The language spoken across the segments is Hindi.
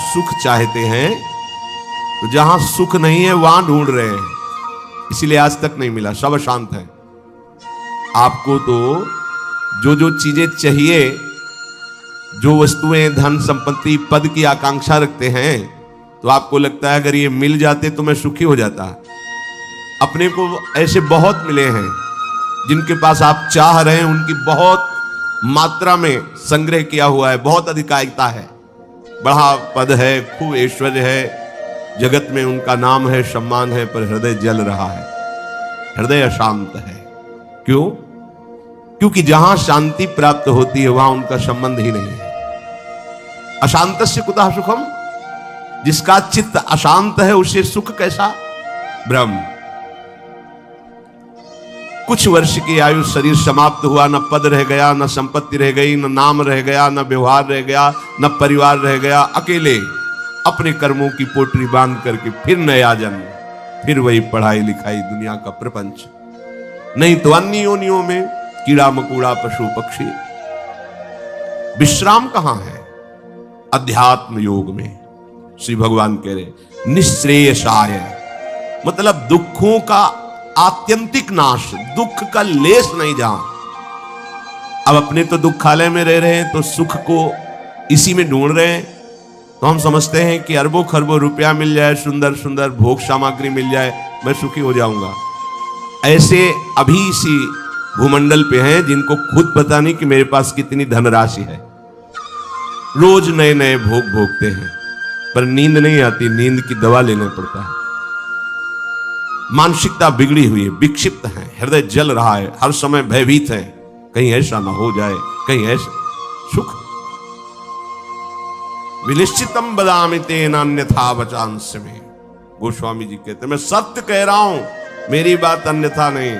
सुख चाहते हैं तो जहां सुख नहीं है वहां ढूंढ रहे हैं, इसीलिए आज तक नहीं मिला, सब अशांत है। आपको तो जो जो चीजें चाहिए, जो वस्तुएं, धन संपत्ति, पद की आकांक्षा रखते हैं, तो आपको लगता है अगर ये मिल जाते तो मैं सुखी हो जाता। अपने को ऐसे बहुत मिले हैं जिनके पास आप चाह रहे हैं, उनकी बहुत मात्रा में संग्रह किया हुआ है, बहुत अधिकारिता है, बड़ा पद है, खूब ऐश्वर्य है, जगत में उनका नाम है, सम्मान है, पर हृदय जल रहा है, हृदय अशांत है। क्यों? क्योंकि जहां शांति प्राप्त होती है वहां उनका संबंध ही नहीं है। अशांतस्य कुतः सुखम, जिसका चित्त अशांत है उसे सुख कैसा? ब्रह्म। कुछ वर्ष की आयु, शरीर समाप्त हुआ, न पद रह गया, न संपत्ति रह गई, न नाम रह गया, न व्यवहार रह गया, न परिवार रह गया, अकेले अपने कर्मों की पोटली बांध करके फिर नया जन्म, फिर वही पढ़ाई लिखाई, दुनिया का प्रपंच, नहीं तो अन्य योनियों में कीड़ा मकोड़ा, पशु पक्षी। विश्राम कहां है? अध्यात्म योग में। श्री भगवान कह रहे निश्रेयसाय, मतलब दुखों का आत्यंतिक नाश, दुख का लेस नहीं जहां। अब अपने तो दुखालय में रह रहे हैं तो सुख को इसी में ढूंढ रहे हैं, तो हम समझते हैं कि अरबों खरबों रुपया मिल जाए, सुंदर सुंदर भोग सामग्री मिल जाए, मैं सुखी हो जाऊंगा। ऐसे अभी इसी भूमंडल पे हैं जिनको खुद पता नहीं कि मेरे पास कितनी धनराशि है, रोज नए नए भोग भोगते हैं, पर नींद नहीं आती, नींद की दवा लेना पड़ता है। मानसिकता बिगड़ी हुई है, विक्षिप्त है, हृदय जल रहा है, हर समय भयभीत है, कहीं ऐसा ना हो जाए, कहीं ऐसा। सुख विनिश्चितम बदामि तेन अन्यथा वचांस में, गोस्वामी जी कहते हैं मैं सत्य कह रहा हूं, मेरी बात अन्यथा नहीं।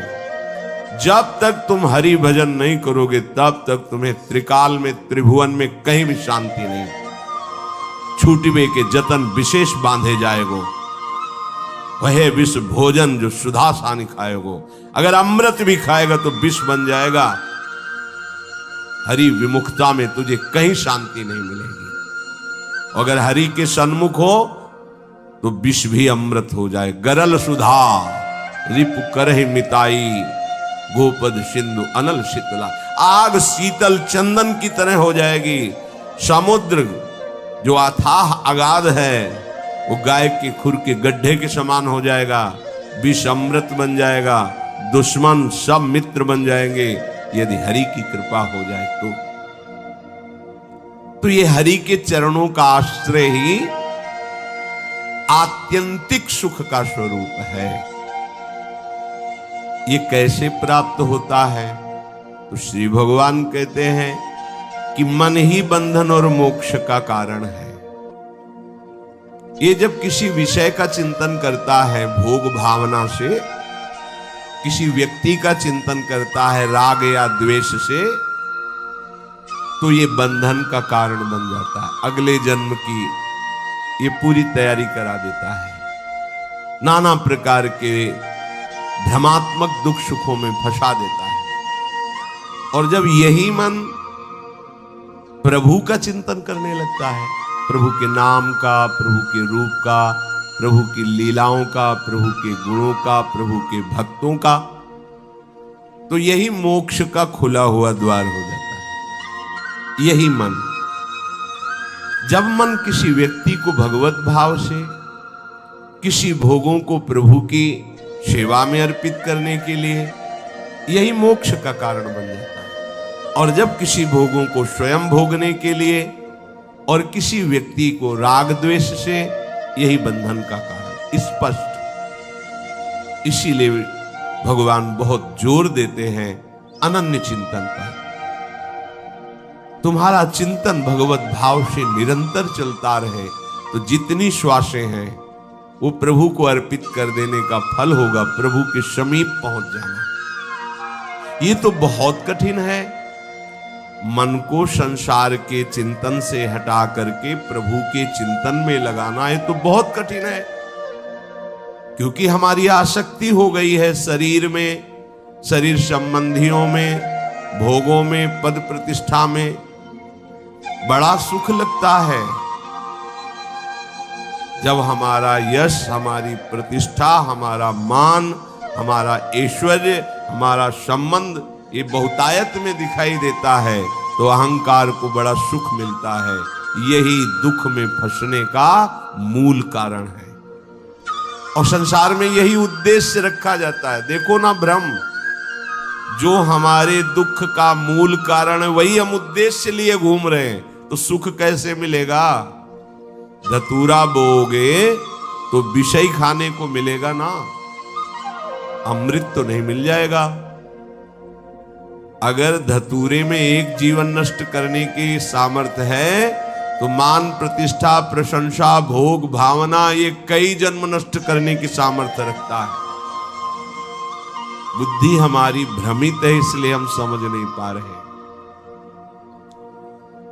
जब तक तुम हरि भजन नहीं करोगे तब तक तुम्हें त्रिकाल में, त्रिभुवन में कहीं भी शांति नहीं। छूटवे के जतन विशेष बांधे जाएगो, वह विष भोजन जो सुधा सानी खाएगो। अगर अमृत भी खाएगा तो विष बन जाएगा। हरि विमुखता में तुझे कहीं शांति नहीं मिलेगी। अगर हरि के सन्मुख हो तो विष भी अमृत हो जाए। गरल सुधा रिपु करहि मिताई, गोपद सिंधु अनल शीतला। आग शीतल चंदन की तरह हो जाएगी। समुद्र जो अथाह अगाध है वो गाय के खुर के गड्ढे के समान हो जाएगा। विष अमृत बन जाएगा, दुश्मन सब मित्र बन जाएंगे यदि हरि की कृपा हो जाए तो ये हरि के चरणों का आश्रय ही आत्यंतिक सुख का स्वरूप है। ये कैसे प्राप्त होता है? तो श्री भगवान कहते हैं कि मन ही बंधन और मोक्ष का कारण है। ये जब किसी विषय का चिंतन करता है भोग भावना से, किसी व्यक्ति का चिंतन करता है राग या द्वेष से, तो ये बंधन का कारण बन जाता है। अगले जन्म की ये पूरी तैयारी करा देता है। नाना प्रकार के भ्रमात्मक दुख सुखों में फंसा देता है। और जब यही मन प्रभु का चिंतन करने लगता है, प्रभु के नाम का, प्रभु के रूप का, प्रभु की लीलाओं का, प्रभु के गुणों का, प्रभु के भक्तों का, तो यही मोक्ष का खुला हुआ द्वार हो जाता है। यही मन, जब मन किसी व्यक्ति को भगवत भाव से, किसी भोगों को प्रभु की सेवा में अर्पित करने के लिए, यही मोक्ष का कारण बन जाता है। और जब किसी भोगों को स्वयं भोगने के लिए और किसी व्यक्ति को राग द्वेष से, यही बंधन का कारण स्पष्ट। इसीलिए भगवान बहुत जोर देते हैं अनन्य चिंतन पर। तुम्हारा चिंतन भगवत भाव से निरंतर चलता रहे तो जितनी श्वासें हैं वो प्रभु को अर्पित कर देने का फल होगा, प्रभु के समीप पहुंच जाना। ये तो बहुत कठिन है। मन को संसार के चिंतन से हटा करके प्रभु के चिंतन में लगाना, ये तो बहुत कठिन है, क्योंकि हमारी आसक्ति हो गई है शरीर में, शरीर संबंधियों में, भोगों में, पद प्रतिष्ठा में। बड़ा सुख लगता है, जब हमारा यश, हमारी प्रतिष्ठा, हमारा मान, हमारा ऐश्वर्य, हमारा संबंध ये बहुतायत में दिखाई देता है तो अहंकार को बड़ा सुख मिलता है। यही दुख में फंसने का मूल कारण है और संसार में यही उद्देश्य रखा जाता है। देखो ना भ्रम, जो हमारे दुख का मूल कारण है वही हम उद्देश्य लिए घूम रहे हैं, तो सुख कैसे मिलेगा? धतूरा बोओगे तो विषय खाने को मिलेगा ना, अमृत तो नहीं मिल जाएगा। अगर धतूरे में एक जीवन नष्ट करने की सामर्थ्य है तो मान, प्रतिष्ठा, प्रशंसा, भोग, भावना ये कई जन्म नष्ट करने की सामर्थ्य रखता है। बुद्धि हमारी भ्रमित है, इसलिए हम समझ नहीं पा रहे।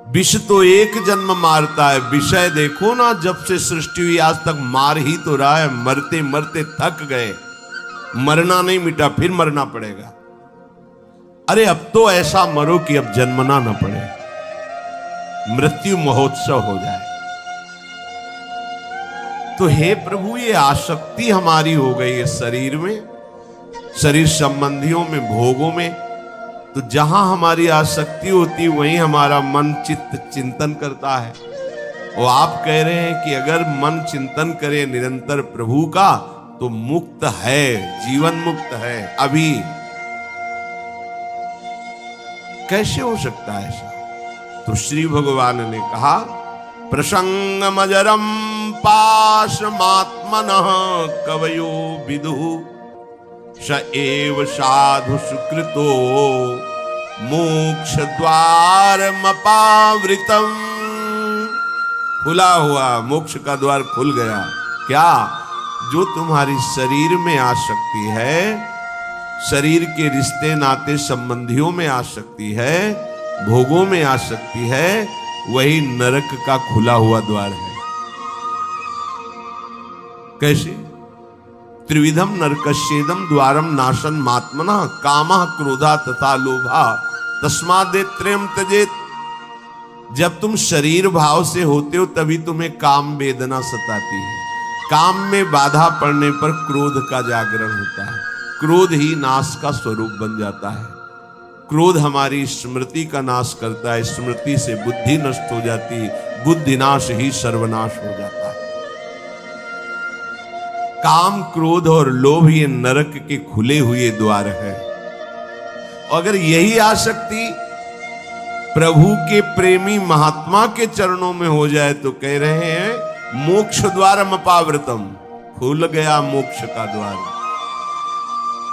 विष तो एक जन्म मारता है, विषय देखो ना, जब से सृष्टि हुई आज तक मार ही तो रहा है। मरते मरते थक गए, मरना नहीं मिटा, फिर मरना पड़ेगा। अरे अब तो ऐसा मरो कि अब जन्मना न पड़े, मृत्यु महोत्सव हो जाए। तो हे प्रभु, ये आसक्ति हमारी हो गई है शरीर में, शरीर संबंधियों में, भोगों में। तो जहां हमारी आसक्ति होती वहीं हमारा मन चित्त चिंतन करता है। और आप कह रहे हैं कि अगर मन चिंतन करे निरंतर प्रभु का तो मुक्त है, जीवन मुक्त है। अभी कैसे हो सकता है ऐसा? तो श्री भगवान ने कहा, प्रसंगमजरम पाशमात्मनः कवयो विदुः स एव साधु सुकृतो मोक्ष द्वारमपावृतम्। खुला हुआ मोक्ष का द्वार खुल गया। क्या? जो तुम्हारी शरीर में आसक्ति है, शरीर के रिश्ते नाते संबंधियों में आसक्ति है, भोगों में आसक्ति है, वही नरक का खुला हुआ द्वार है। कैसे? त्रिविधम नरकस्येदम द्वारम नाशन मात्मनः कामः क्रोधा तथा लोभा तस्मादेत्रयम् त्यजेत। जब तुम शरीर भाव से होते हो तभी तुम्हें काम वेदना सताती है। काम में बाधा पड़ने पर क्रोध का जागरण होता है, क्रोध ही नाश का स्वरूप बन जाता है। क्रोध हमारी स्मृति का नाश करता है, स्मृति से बुद्धि नष्ट हो जाती, बुद्धि नाश ही सर्वनाश हो जाता है। काम, क्रोध और लोभ ये नरक के खुले हुए द्वार है। अगर यही आसक्ति प्रभु के प्रेमी महात्मा के चरणों में हो जाए तो कह रहे हैं मोक्ष द्वारम अपावृतम, खुल गया मोक्ष का द्वार।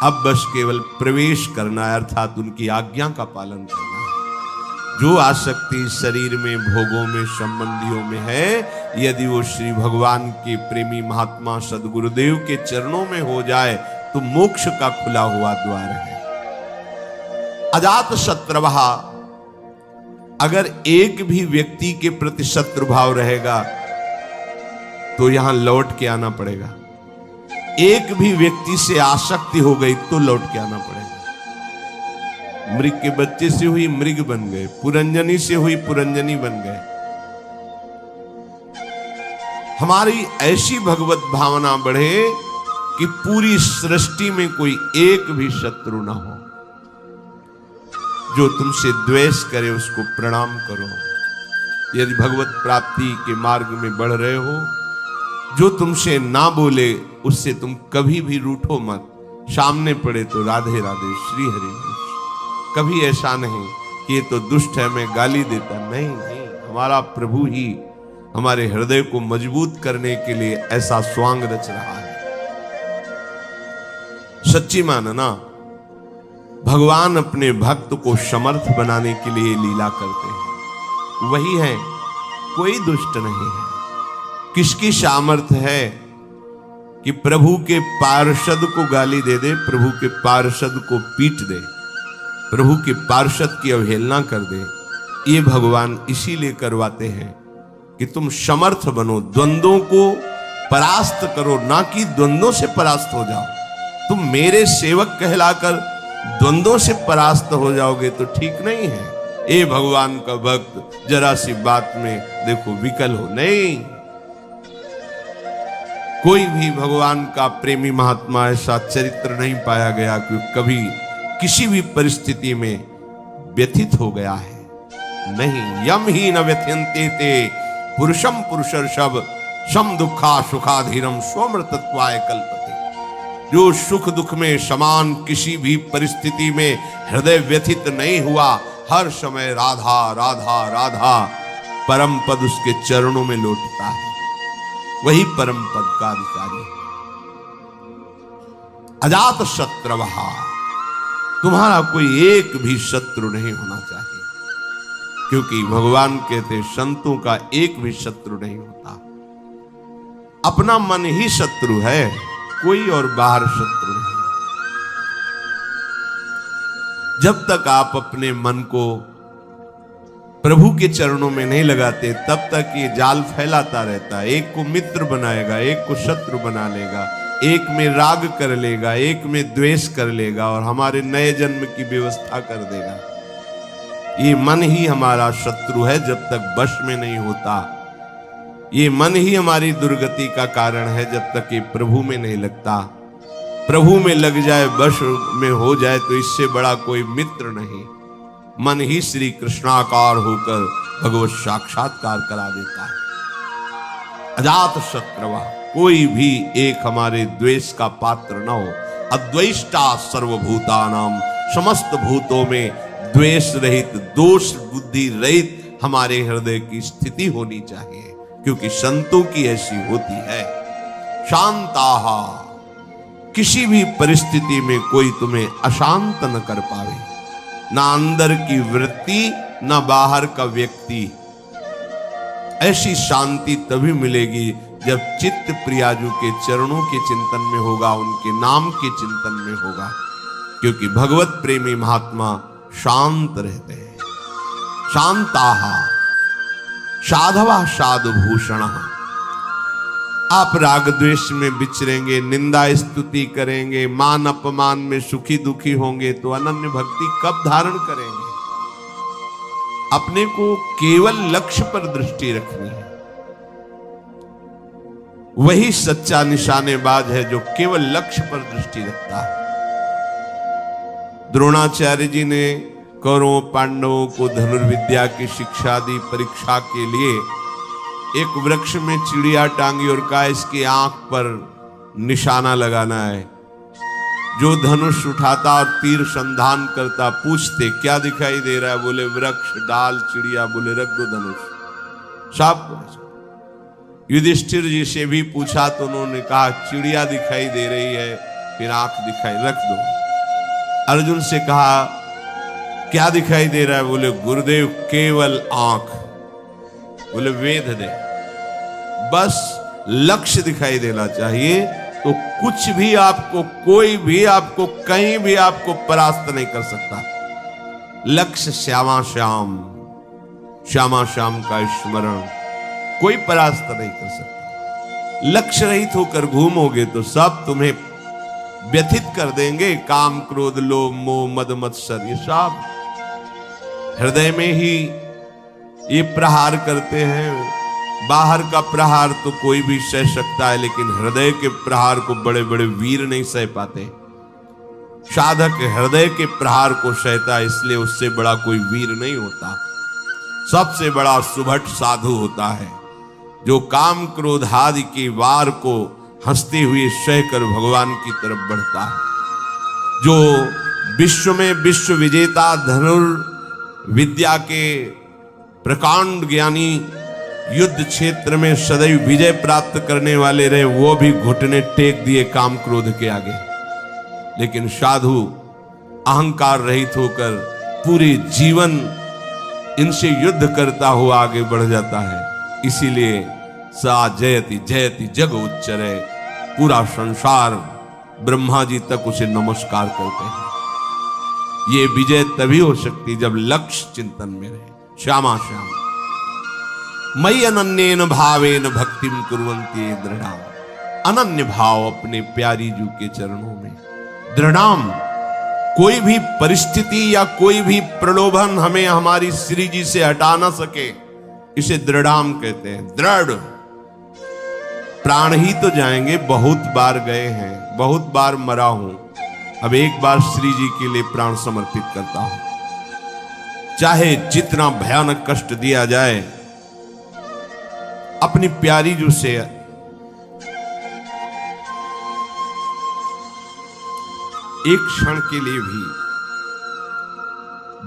अब बस केवल प्रवेश करना है, अर्थात उनकी आज्ञा का पालन करना है। जो आसक्ति शरीर में, भोगों में, संबंधियों में है, यदि वो श्री भगवान के प्रेमी महात्मा सदगुरुदेव के चरणों में हो जाए तो मोक्ष का खुला हुआ द्वार है। अजात शत्रुः, अगर एक भी व्यक्ति के प्रति शत्रु भाव रहेगा तो यहां लौट के आना पड़ेगा। एक भी व्यक्ति से आसक्ति हो गई तो लौट के आना पड़ेगा। मृग के बच्चे से हुई मृग बन गए, पुरंजनी से हुई पुरंजनी बन गए। हमारी ऐसी भगवत भावना बढ़े कि पूरी सृष्टि में कोई एक भी शत्रु ना हो। जो तुमसे द्वेष करे उसको प्रणाम करो। यदि भगवत प्राप्ति के मार्ग में बढ़ रहे हो, जो तुमसे ना बोले उससे तुम कभी भी रूठो मत। सामने पड़े तो राधे राधे श्री हरि। कभी ऐसा नहीं कि ये तो दुष्ट है मैं गाली देता, नहीं नहीं, हमारा प्रभु ही हमारे हृदय को मजबूत करने के लिए ऐसा स्वांग रच रहा है। सच्ची मानना, भगवान अपने भक्त को समर्थ बनाने के लिए लीला करते हैं, वही है, कोई दुष्ट नहीं है। किसकी सामर्थ्य है कि प्रभु के पार्षद को गाली दे दे, प्रभु के पार्षद को पीट दे, प्रभु के पार्षद की अवहेलना कर दे? ये भगवान इसीलिए करवाते हैं कि तुम समर्थ बनो, द्वंद्वों को परास्त करो, ना कि द्वंद्वों से परास्त हो जाओ। तुम मेरे सेवक कहलाकर द्वंद्वों से परास्त हो जाओगे तो ठीक नहीं है। ए भगवान का भक्त, जरा सी बात में देखो विकल हो, नहीं, कोई भी भगवान का प्रेमी महात्मा ऐसा चरित्र नहीं पाया गया कि कभी किसी भी परिस्थिति में व्यथित हो गया है। नहीं, यम ही न व्यथ्यन्ते ते पुरुषम पुरुषर्षभ सम दुखा सुखाधीरम स्वमृतत्वाय कल्पते। जो सुख दुख में समान किसी भी परिस्थिति में हृदय व्यथित नहीं हुआ, हर समय राधा राधा राधा परम पद उसके चरणों में लौटता है, वही परम पद का अधिकारी है। अजात शत्रवः, तुम्हारा कोई एक भी शत्रु नहीं होना चाहिए, क्योंकि भगवान कहते संतों का एक भी शत्रु नहीं होता। अपना मन ही शत्रु है, कोई और बाहर शत्रु नहीं। जब तक आप अपने मन को प्रभु के चरणों में नहीं लगाते, तब तक ये जाल फैलाता रहता है। एक को मित्र बनाएगा, एक को शत्रु बना लेगा, एक में राग कर लेगा, एक में द्वेष कर लेगा और हमारे नए जन्म की व्यवस्था कर देगा। ये मन ही हमारा शत्रु है जब तक वश में नहीं होता। ये मन ही हमारी दुर्गति का कारण है जब तक ये प्रभु में नहीं लगता। प्रभु में लग जाए, वश में हो जाए, तो इससे बड़ा कोई मित्र नहीं। मन ही श्री कृष्णाकार होकर भगवत साक्षात्कार करा देता है। अजात शत्रवा, कोई भी एक हमारे द्वेष का पात्र न हो। अद्वेष्टा सर्वभूतानाम, समस्त भूतों में द्वेष रहित, दोष बुद्धि रहित हमारे हृदय की स्थिति होनी चाहिए, क्योंकि संतों की ऐसी होती है। शांताः, किसी भी परिस्थिति में कोई तुम्हें अशांत न कर पावे, ना अंदर की वृत्ति ना बाहर का व्यक्ति। ऐसी शांति तभी मिलेगी जब चित्त प्रियाजू के चरणों के चिंतन में होगा, उनके नाम के चिंतन में होगा, क्योंकि भगवत प्रेमी महात्मा शांत रहते हैं। शांताः साधवा साधुभूषणः, आप राग द्वेष में विचरेंगे, निंदा स्तुति करेंगे, मान अपमान में सुखी दुखी होंगे, तो अनन्य भक्ति कब धारण करेंगे? अपने को केवल लक्ष्य पर दृष्टि रखनी है। वही सच्चा निशानेबाज है जो केवल लक्ष्य पर दृष्टि रखता है। द्रोणाचार्य जी ने कौरवों पांडवों को धनुर्विद्या की शिक्षा दी। परीक्षा के लिए एक वृक्ष में चिड़िया टांगी और कहा इसकी आंख पर निशाना लगाना है। जो धनुष उठाता और तीर संधान करता, पूछते क्या दिखाई दे रहा है? बोले वृक्ष, डाल, चिड़िया। बोले रख दो धनुष। सब युधिष्ठिर जी से भी पूछा तो उन्होंने कहा चिड़िया दिखाई दे रही है, फिर आंख दिखाई, रख दो। अर्जुन से कहा क्या दिखाई दे रहा है? बोले गुरुदेव केवल आंख। बोले वेद दे, बस लक्ष्य दिखाई देना चाहिए, तो कुछ भी आपको, कोई भी आपको, कहीं भी आपको परास्त नहीं कर सकता। लक्ष्य श्यामा श्याम, श्यामा श्याम का स्मरण कोई परास्त नहीं कर सकता। लक्ष्य रहित होकर घूमोगे तो सब तुम्हें व्यथित कर देंगे। काम क्रोध लोभ मोह मद मत्सर, ये सब हृदय में ही ये प्रहार करते हैं। बाहर का प्रहार तो कोई भी सह सकता है, लेकिन हृदय के प्रहार को बड़े बड़े वीर नहीं सह पाते। साधक हृदय के प्रहार को सहता है, इसलिए उससे बड़ा कोई वीर नहीं होता। सबसे बड़ा सुभट साधु होता है जो काम क्रोध आदि के वार को हंसते हुए सहकर भगवान की तरफ बढ़ता है। जो विश्व में विश्व विजेता धनुर्विद्या के प्रकांड ज्ञानी, युद्ध क्षेत्र में सदैव विजय प्राप्त करने वाले रहे, वो भी घुटने टेक दिए काम क्रोध के आगे। लेकिन साधु अहंकार रहित होकर पूरे जीवन इनसे युद्ध करता हुआ आगे बढ़ जाता है। इसीलिए सा जयति जयति जग उच्चरे, पूरा संसार ब्रह्मा जी तक उसे नमस्कार करते हैं। ये विजय तभी हो सकती जब लक्ष्य चिंतन में रहे। श्यामा श्याम मयि अनन्येन भावेन भक्तिम कुर्वन्ति दृढ़ाम। अनन्य भाव अपने प्यारी जू के चरणों में दृढ़ाम। कोई भी परिस्थिति या कोई भी प्रलोभन हमें हमारी श्री जी से हटा ना सके, इसे दृढ़ाम कहते हैं। दृढ़ प्राण ही तो जाएंगे, बहुत बार गए हैं, बहुत बार मरा हूं, अब एक बार श्री जी के लिए प्राण समर्पित करता हूं। चाहे जितना भयानक कष्ट दिया जाए, अपनी प्यारी जो से एक क्षण के लिए भी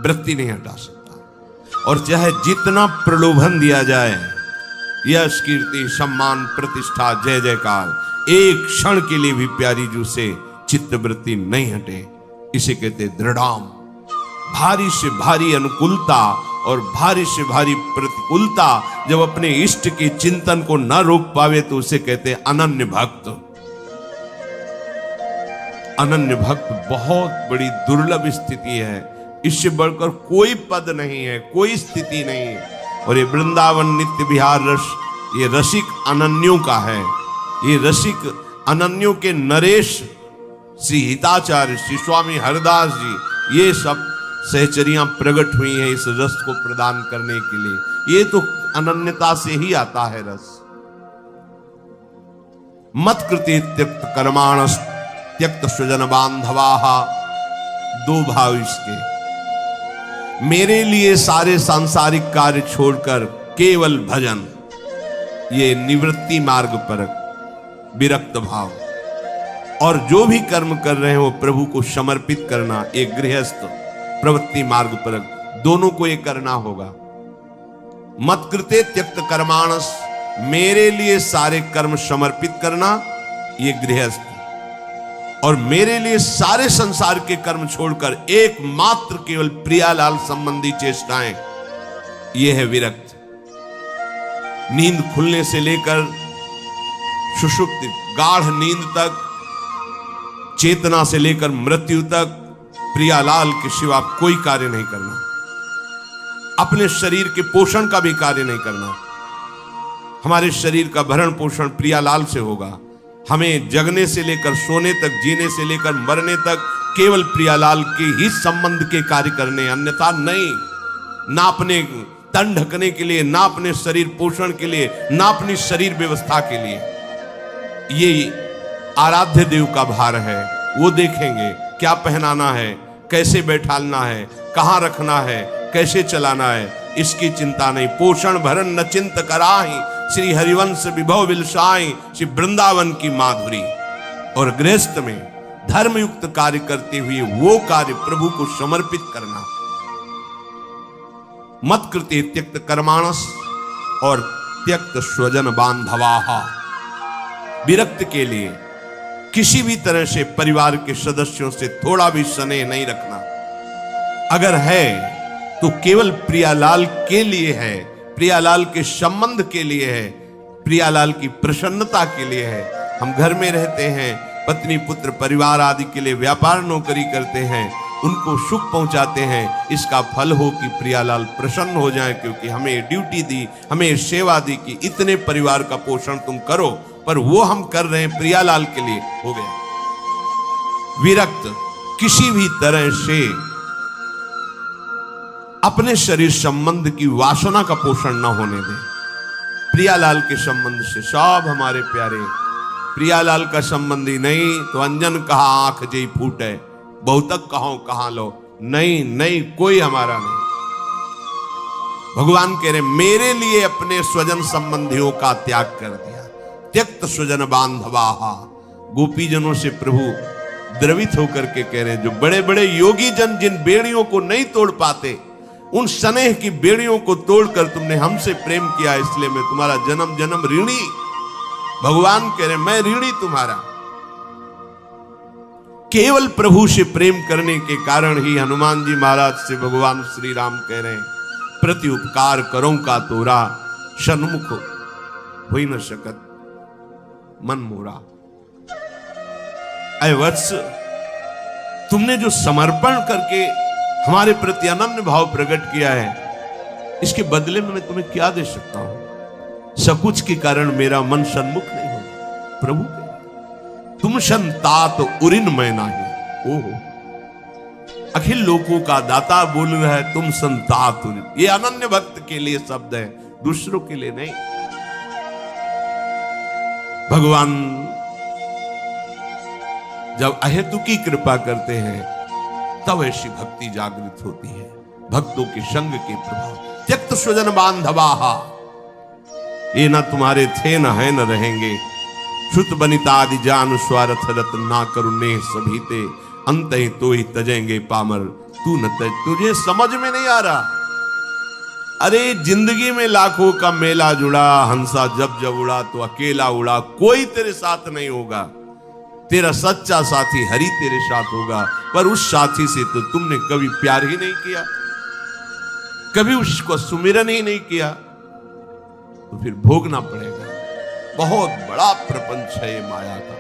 वृत्ति नहीं हटा सकता। और चाहे जितना प्रलोभन दिया जाए, यश कीर्ति सम्मान प्रतिष्ठा जय जयकार, एक क्षण के लिए भी प्यारी जू से चित्तवृत्ति नहीं हटे। इसे कहते दृढ़ाम। भारी से भारी अनुकूलता और भारी से भारी प्रतिकूलता जब अपने इष्ट के चिंतन को न रोक पावे तो उसे कहते अनन्य भक्त। अनन्य भक्त बहुत बड़ी दुर्लभ स्थिति है, इससे बढ़कर कोई पद नहीं है, कोई स्थिति नहीं है। और ये वृंदावन नित्य विहार रस, ये रसिक अनन्यों का है। ये रसिक अनन्यों के नरेश श्री हिताचार्य, श्री स्वामी हरदास जी, ये सब सहचरियां प्रकट हुई हैं इस रस को प्रदान करने के लिए। ये तो अनन्यता से ही आता है रस। मत कृते त्यक्त कर्माणस त्यक्त स्वजन बांधवाहा, दो भाव इसके। मेरे लिए सारे सांसारिक कार्य छोड़कर केवल भजन, ये निवृत्ति मार्ग पर विरक्त भाव। और जो भी कर्म कर रहे हैं वो प्रभु को समर्पित करना, एक गृहस्थ प्रवृत्ति मार्ग पर, दोनों को ये करना होगा। मत कृते त्यक्त कर्माणस, मेरे लिए सारे कर्म समर्पित करना, ये गृहस्थ। और मेरे लिए सारे संसार के कर्म छोड़कर एकमात्र केवल प्रियालाल संबंधी चेष्टाएं, ये है विरक्त। नींद खुलने से लेकर सुषुप्ति गाढ़ नींद तक, चेतना से लेकर मृत्यु तक प्रियालाल के सिवा कोई कार्य नहीं करना। अपने शरीर के पोषण का भी कार्य नहीं करना। हमारे शरीर का भरण पोषण प्रियालाल से होगा। हमें जगने से लेकर सोने तक, जीने से लेकर मरने तक केवल प्रियालाल के ही संबंध के कार्य करने, अन्यथा नहीं। ना अपने तन ढकने के लिए, ना अपने शरीर पोषण के लिए, ना अपनी शरीर व्यवस्था के लिए। ये आराध्य देव का भार है, वो देखेंगे क्या पहनाना है, कैसे बैठालना है, कहां रखना है, कैसे चलाना है, इसकी चिंता नहीं। पोषण भरण न चिंत कराही, श्री हरिवंश विभव विलसाई, श्री वृंदावन की माधुरी। और गृहस्थ में धर्मयुक्त कार्य करते हुए वो कार्य प्रभु को समर्पित करना। मत कृते त्यक्त कर्माणस और त्यक्त स्वजन बांधवाहा, विरक्त के लिए किसी भी तरह से परिवार के सदस्यों से थोड़ा भी स्नेह नहीं रखना। अगर है तो केवल प्रियालाल के लिए है, प्रियालाल के संबंध के लिए है, प्रियालाल की प्रसन्नता के लिए है। हम घर में रहते हैं, पत्नी पुत्र परिवार आदि के लिए व्यापार नौकरी करते हैं, उनको सुख पहुंचाते हैं। इसका फल हो कि प्रियालाल प्रसन्न हो जाए, क्योंकि हमें ड्यूटी दी, हमें सेवा दी कि इतने परिवार का पोषण तुम करो, पर वो हम कर रहे हैं प्रियालाल के लिए, हो गया। विरक्त किसी भी तरह से अपने शरीर संबंध की वासना का पोषण न होने दे। प्रियालाल के संबंध से सब हमारे प्यारे, प्रियालाल का संबंधी नहीं तो अंजन कहा आंख जई फूटे, बहुतक कहो कहां लो, नहीं नहीं कोई हमारा नहीं। भगवान कह रहे मेरे लिए अपने स्वजन संबंधियों का त्याग कर दिया। त्यक्त स्वजन बांधवाहा, गोपीजनों से प्रभु द्रवित होकर के कह रहे हैं, जो बड़े बड़े योगी जन जिन बेड़ियों को नहीं तोड़ पाते, उन स्नेह की बेड़ियों को तोड़कर तुमने हमसे प्रेम किया, इसलिए मैं तुम्हारा जन्म जन्म ऋणी। भगवान कह रहे मैं ऋणी तुम्हारा। केवल प्रभु से प्रेम करने के कारण ही हनुमान जी महाराज से भगवान श्री राम कह रहे हैं, प्रति उपकार करो का तोरा, सन्मुख हो न सकत मन मोरा। अय वत्स, तुमने जो समर्पण करके हमारे प्रति अनन्य भाव प्रकट किया है, इसके बदले में मैं तुम्हें क्या दे सकता हूं। सकुच के कारण मेरा मन सन्मुख नहीं हो प्रभु के। तुम संतात उरिन मैं नाही। ओहो, अखिल लोकों का दाता बोल रहा है, तुम संतात उरिन। ये अनन्य भक्त के लिए शब्द है, दूसरों के लिए नहीं। भगवान जब अहेतुकी कृपा करते हैं तब ऐसी भक्ति जागृत होती है, भक्तों के संग के प्रभाव। त्यक्त स्वजन बांधवाहा, ये न तुम्हारे थे न है न रहेंगे। श्रुत बनितादि जान स्वार्थ रत ना करुणे सभी ते, अंत ही तो ही तजेंगे पामर तू न तज। तुझे समझ में नहीं आ रहा। अरे जिंदगी में लाखों का मेला जुड़ा, हंसा जब जब उड़ा तो अकेला उड़ा, कोई तेरे साथ नहीं होगा। तेरा सच्चा साथी हरि तेरे साथ होगा, पर उस साथी से तो तुमने कभी प्यार ही नहीं किया, कभी उसको सुमिरन ही नहीं किया, तो फिर भोगना पड़ेगा। बहुत बड़ा प्रपंच है ये माया का।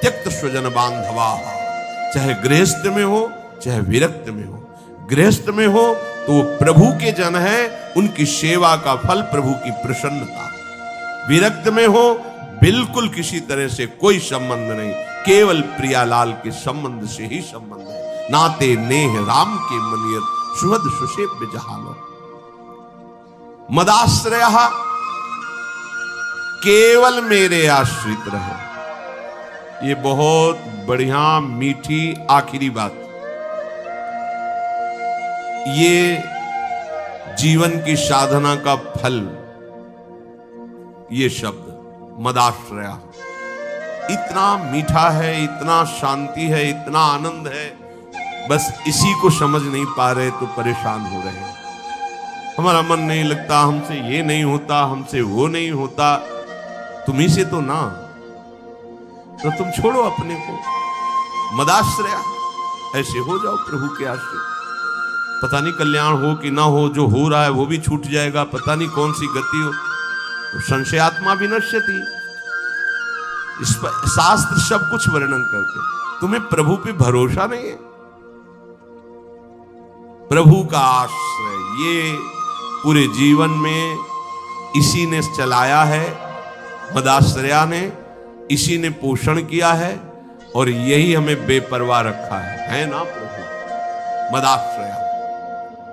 त्यक्त स्वजन बांधवा, चाहे गृहस्थ में हो चाहे विरक्त में हो। गृहस्थ में हो तो वो प्रभु के जन है, उनकी सेवा का फल प्रभु की प्रसन्नता। विरक्त में हो बिल्कुल किसी तरह से कोई संबंध नहीं, केवल प्रियालाल के संबंध से ही संबंध है। नाते नेह राम के मनियत, सुहद सुसेव्य जहालो। मदाश्रय, केवल मेरे आश्रित रहे। ये बहुत बढ़िया मीठी आखिरी बात। ये जीवन की साधना का फल, ये शब्द मदाश्रया इतना मीठा है, इतना शांति है, इतना आनंद है। बस इसी को समझ नहीं पा रहे तो परेशान हो रहे हैं। हमारा मन नहीं लगता, हमसे ये नहीं होता, हमसे वो नहीं होता। तुम्ही से तो ना, तो तुम छोड़ो अपने को, मदाश्रया ऐसे हो जाओ प्रभु के आश्रय। पता नहीं कल्याण हो कि ना हो, जो हो रहा है वो भी छूट जाएगा, पता नहीं कौन सी गति हो। तो संशयात्मा विनश्यति, इस पर शास्त्र सब कुछ वर्णन करते। तुम्हें प्रभु पे भरोसा नहीं है, प्रभु का आश्रय ये पूरे जीवन में इसी ने चलाया है, मदाश्रया ने इसी ने पोषण किया है, और यही हमें बेपरवाह रखा है ना प्रभु। मदाश्रया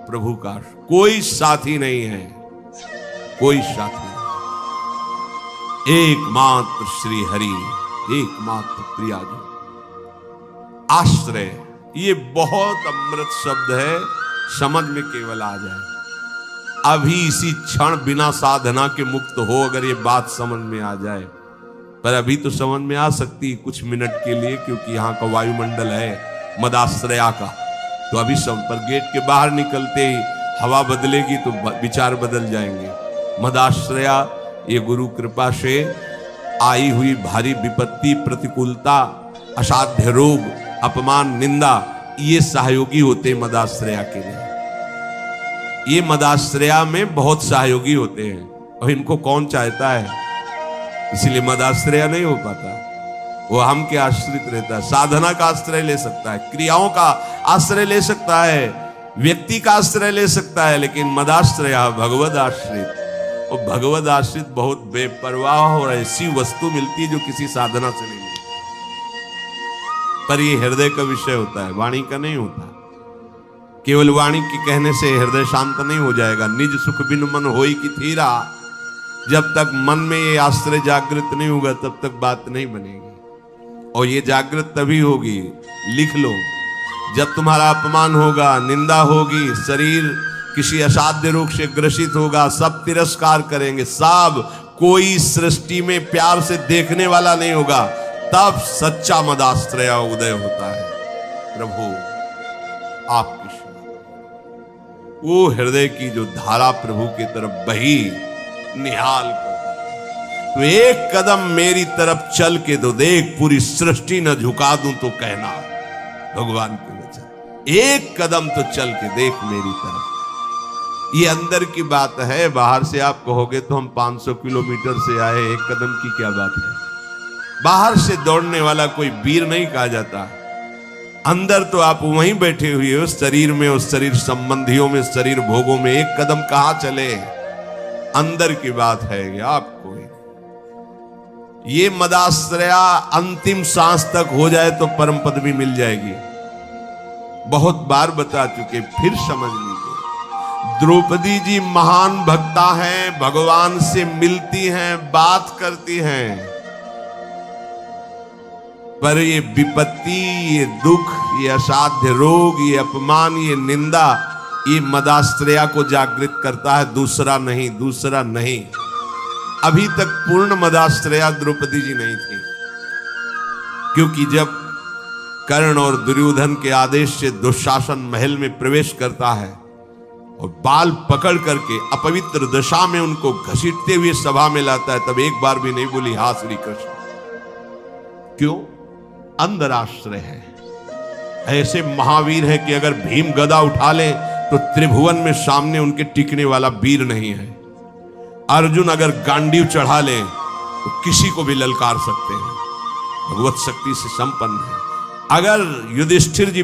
प्रभु का, कोई साथी नहीं है, कोई साथी नहीं। एकमात्र श्री हरि, एकमात्र प्रियाजी। आश्रय ये बहुत अमृत शब्द है, समझ में केवल आ जाए। अभी इसी क्षण बिना साधना के मुक्त हो, अगर ये बात समझ में आ जाए। पर अभी तो समझ में आ सकती कुछ मिनट के लिए, क्योंकि यहाँ का वायुमंडल है मदाश्रया का। तो अभी सब पर गेट के बाहर निकलते ही हवा बदलेगी तो विचार बदल जाएंगे। मदाश्रया ये गुरु कृपा से आई हुई भारी विपत्ति, प्रतिकूलता, असाध्य रोग, अपमान, निंदा, ये सहयोगी होते मदाश्रया के लिए। ये मदाश्रया में बहुत सहयोगी होते हैं, और इनको कौन चाहता है, इसलिए मदाश्रया नहीं हो पाता। वो हम के आश्रित रहता है, साधना का आश्रय ले सकता है, क्रियाओं का आश्रय ले सकता है, व्यक्ति का आश्रय ले सकता है, लेकिन मदाश्रय भगवद आश्रित। और भगवद आश्रित बहुत बेपरवाह और ऐसी वस्तु मिलती है जो किसी साधना से नहीं मिलती। पर ये हृदय का विषय होता है, वाणी का नहीं होता। केवल वाणी के कहने से हृदय शांत नहीं हो जाएगा। निज सुख बिन मन होई की थीरा, जब तक मन में ये आश्रय जागृत नहीं होगा तब तक बात नहीं बनेगी। और ये जागृत तभी होगी, लिख लो, जब तुम्हारा अपमान होगा, निंदा होगी, शरीर किसी असाध्य रोग से ग्रसित होगा, सब तिरस्कार करेंगे, सब, कोई सृष्टि में प्यार से देखने वाला नहीं होगा, तब सच्चा मदाश्रय उदय होता है। प्रभु आपकी सेवा, वो हृदय की जो धारा प्रभु की तरफ बही निहाल कर, तो एक कदम मेरी तरफ चल के तो देख, पूरी सृष्टि न झुका दूं तो कहना, भगवान के वचन। एक कदम तो चल के देख मेरी तरफ। ये अंदर की बात है, बाहर से आप कहोगे तो हम 500 किलोमीटर से आए, एक कदम की क्या बात है। बाहर से दौड़ने वाला कोई वीर नहीं कहा जाता। अंदर तो आप वहीं बैठे हुए हो, शरीर में, उस शरीर संबंधियों में, शरीर भोगों में, एक कदम कहां चले। अंदर की बात है ये आपको। ये मदाश्रया अंतिम सांस तक हो जाए तो परम पद भी मिल जाएगी। बहुत बार बता चुके, फिर समझ लीजिए। द्रौपदी जी महान भक्ता हैं, भगवान से मिलती हैं, बात करती हैं, पर ये विपत्ति, ये दुख, ये असाध्य रोग, ये अपमान, ये निंदा, ये मदाश्रया को जागृत करता है, दूसरा नहीं, दूसरा नहीं। अभी तक पूर्ण मदाश्रया द्रौपदी जी नहीं थी, क्योंकि जब कर्ण और दुर्योधन के आदेश से दुशासन महल में प्रवेश करता है और बाल पकड़ करके अपवित्र दशा में उनको घसीटते हुए सभा में लाता है, तब एक बार भी नहीं बोली हा श्री कृष्ण। क्यों? अंदर आश्रय है। ऐसे महावीर है कि अगर भीम गदा उठा ले तो त्रिभुवन में सामने उनके टिकने वाला वीर नहीं है। अर्जुन अगर गांडीव चढ़ा ले तो किसी को भी ललकार सकते हैं, भगवत शक्ति से संपन्न है। अगर युधिष्ठिर जी